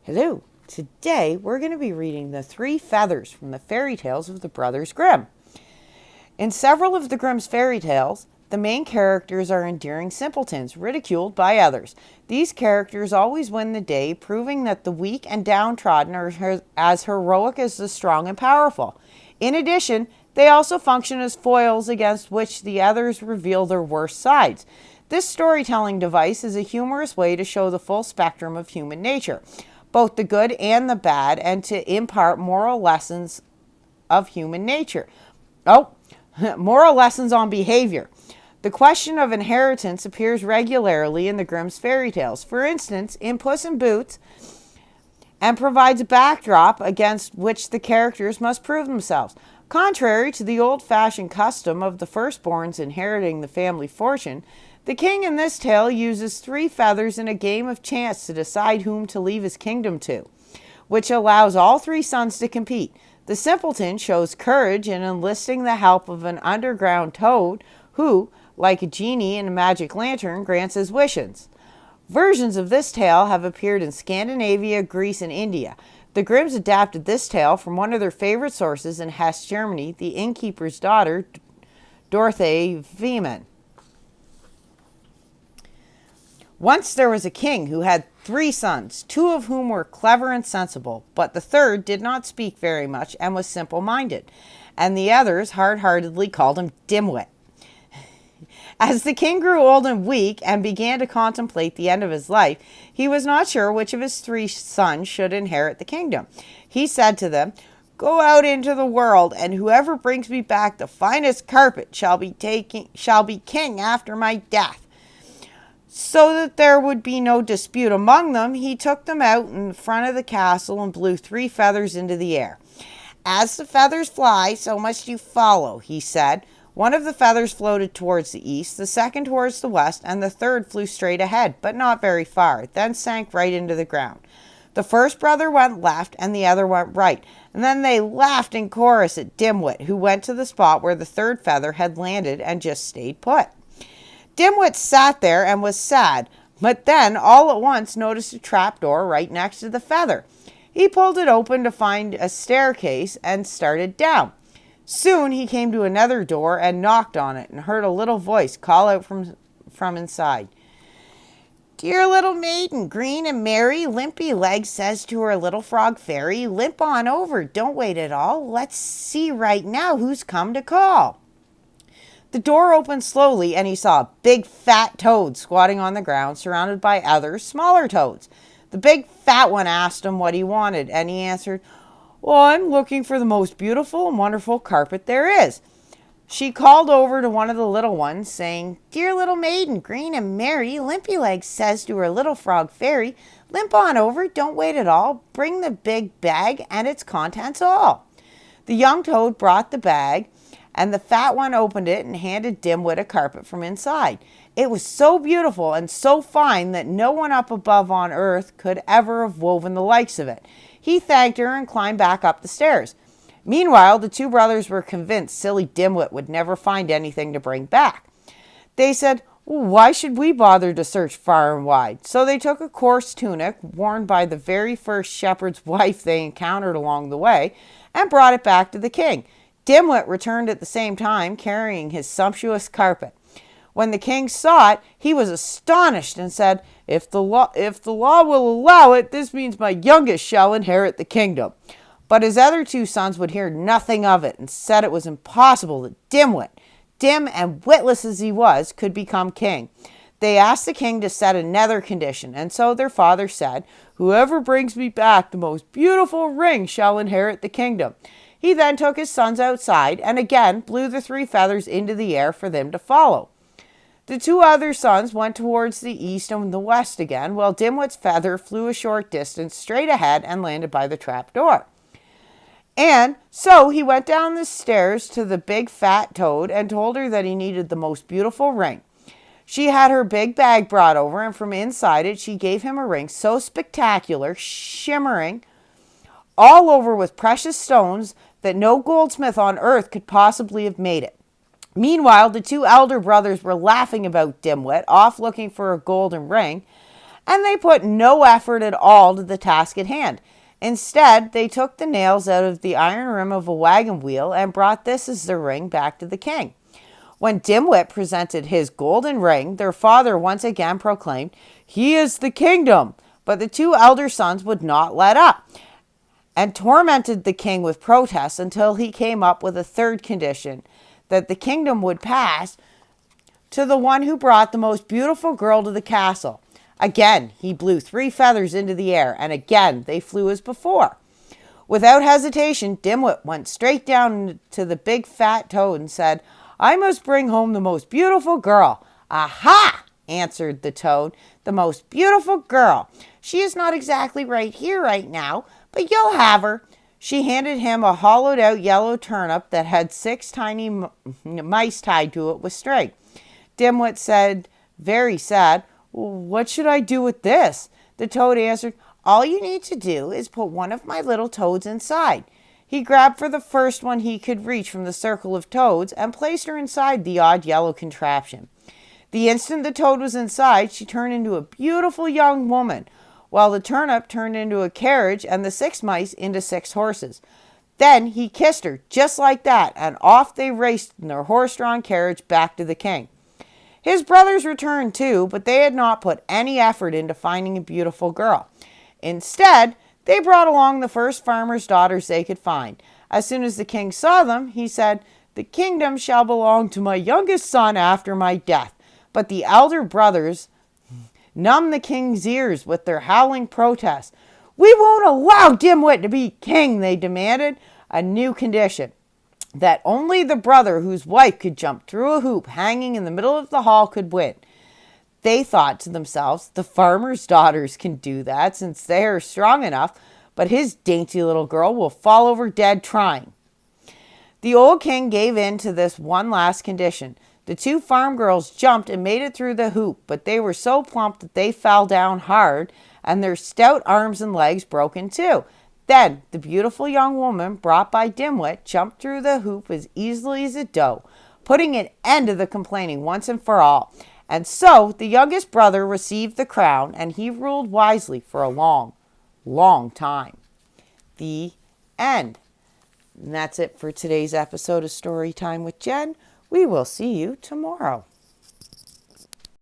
Hello. Today we're going to be reading The Three Feathers from the fairy tales of the Brothers Grimm. In several of the Grimm's fairy tales, the main characters are endearing simpletons, ridiculed by others. These characters always win the day, proving that the weak and downtrodden are as heroic as the strong and powerful. In addition, they also function as foils against which the others reveal their worst sides. This storytelling device is a humorous way to show the full spectrum of human nature, both the good and the bad, and to impart moral lessons of human nature. Moral lessons on behavior. The question of inheritance appears regularly in the Grimm's fairy tales. For instance, in Puss in Boots, and provides a backdrop against which the characters must prove themselves. Contrary to the old-fashioned custom of the firstborns inheriting the family fortune, the king in this tale uses three feathers in a game of chance to decide whom to leave his kingdom to, which allows all three sons to compete. The simpleton shows courage in enlisting the help of an underground toad who, like a genie in a magic lantern, grants his wishes. Versions of this tale have appeared in Scandinavia, Greece, and India. The Grimms adapted this tale from one of their favorite sources in Hesse, Germany, the innkeeper's daughter, Dorothee Wiemann. Once there was a king who had 3 sons, 2 of whom were clever and sensible, but the third did not speak very much and was simple-minded, and the others hard-heartedly called him Dimwit. As the king grew old and weak and began to contemplate the end of his life, he was not sure which of his 3 sons should inherit the kingdom. He said to them, "Go out into the world, and whoever brings me back the finest carpet shall be king after my death." So that there would be no dispute among them, he took them out in front of the castle and blew 3 feathers into the air. "As the feathers fly, so must you follow," he said. One of the feathers floated towards the east, the second towards the west, and the third flew straight ahead, but not very far, then sank right into the ground. The first brother went left, and the other went right, and then they laughed in chorus at Dimwit, who went to the spot where the third feather had landed and just stayed put. Dimwit sat there and was sad, but then all at once noticed a trapdoor right next to the feather. He pulled it open to find a staircase and started down. Soon he came to another door and knocked on it and heard a little voice call out from inside. "Dear little maiden, green and merry, Limpy Legs says to her little frog fairy, limp on over, don't wait at all. Let's see right now who's come to call." The door opened slowly, and he saw a big fat toad squatting on the ground, surrounded by other smaller toads. The big fat one asked him what he wanted, and he answered, "Well, I'm looking for the most beautiful and wonderful carpet there is." She called over to one of the little ones, saying, "Dear little maiden, green and merry, Limpy Legs says to her little frog fairy, limp on over, don't wait at all, bring the big bag and its contents all." The young toad brought the bag, and the fat one opened it and handed Dimwit a carpet from inside. It was so beautiful and so fine that no one up above on earth could ever have woven the likes of it. He thanked her and climbed back up the stairs. Meanwhile, the 2 brothers were convinced silly Dimwit would never find anything to bring back. They said, "Well, why should we bother to search far and wide?" So they took a coarse tunic, worn by the very first shepherd's wife they encountered along the way, and brought it back to the king. Dimwit returned at the same time, carrying his sumptuous carpet. When the king saw it, he was astonished and said, if the law will allow it, this means my youngest shall inherit the kingdom." But his other 2 sons would hear nothing of it and said it was impossible that Dimwit, dim and witless as he was, could become king. They asked the king to set another condition, and so their father said, "Whoever brings me back the most beautiful ring shall inherit the kingdom." He then took his sons outside and again blew the 3 feathers into the air for them to follow. The 2 other sons went towards the east and the west again, while Dimwit's feather flew a short distance straight ahead and landed by the trap door. And so he went down the stairs to the big fat toad and told her that he needed the most beautiful ring. She had her big bag brought over, and from inside it she gave him a ring so spectacular, shimmering all over with precious stones, that no goldsmith on earth could possibly have made it. Meanwhile, the 2 elder brothers were laughing about Dimwit, off looking for a golden ring, and they put no effort at all to the task at hand. Instead, they took the nails out of the iron rim of a wagon wheel and brought this as their ring back to the king. When Dimwit presented his golden ring, their father once again proclaimed, "He is the kingdom." But the two elder sons would not let up and tormented the king with protests until he came up with a third condition, that the kingdom would pass to the one who brought the most beautiful girl to the castle. Again, he blew 3 feathers into the air, and again they flew as before. Without hesitation, Dimwit went straight down to the big fat toad and said, "I must bring home the most beautiful girl." "Aha!" answered the toad, "the most beautiful girl. She is not exactly right here right now, but you'll have her." She handed him a hollowed out yellow turnip that had 6 tiny mice tied to it with string. Dimwit said, very sad, "What should I do with this?" The toad answered, "All you need to do is put one of my little toads inside." He grabbed for the first one he could reach from the circle of toads and placed her inside the odd yellow contraption. The instant the toad was inside, she turned into a beautiful young woman, while the turnip turned into a carriage and the 6 mice into 6 horses. Then he kissed her just like that, and off they raced in their horse-drawn carriage back to the king. His brothers returned too, but they had not put any effort into finding a beautiful girl. Instead, they brought along the first farmer's daughters they could find. As soon as the king saw them, he said, "The kingdom shall belong to my youngest son after my death." But the elder brothers numbed the king's ears with their howling protests. "We won't allow Dimwit to be king," they demanded. A new condition, that only the brother whose wife could jump through a hoop hanging in the middle of the hall could win. They thought to themselves, the farmer's daughters can do that since they are strong enough, but his dainty little girl will fall over dead trying. The old king gave in to this one last condition. The 2 farm girls jumped and made it through the hoop, but they were so plump that they fell down hard, and their stout arms and legs broke in two. Then the beautiful young woman brought by Dimwit jumped through the hoop as easily as a doe, putting an end to the complaining once and for all. And so the youngest brother received the crown, and he ruled wisely for a long, long time. The end. And that's it for today's episode of Storytime with Jen. We will see you tomorrow.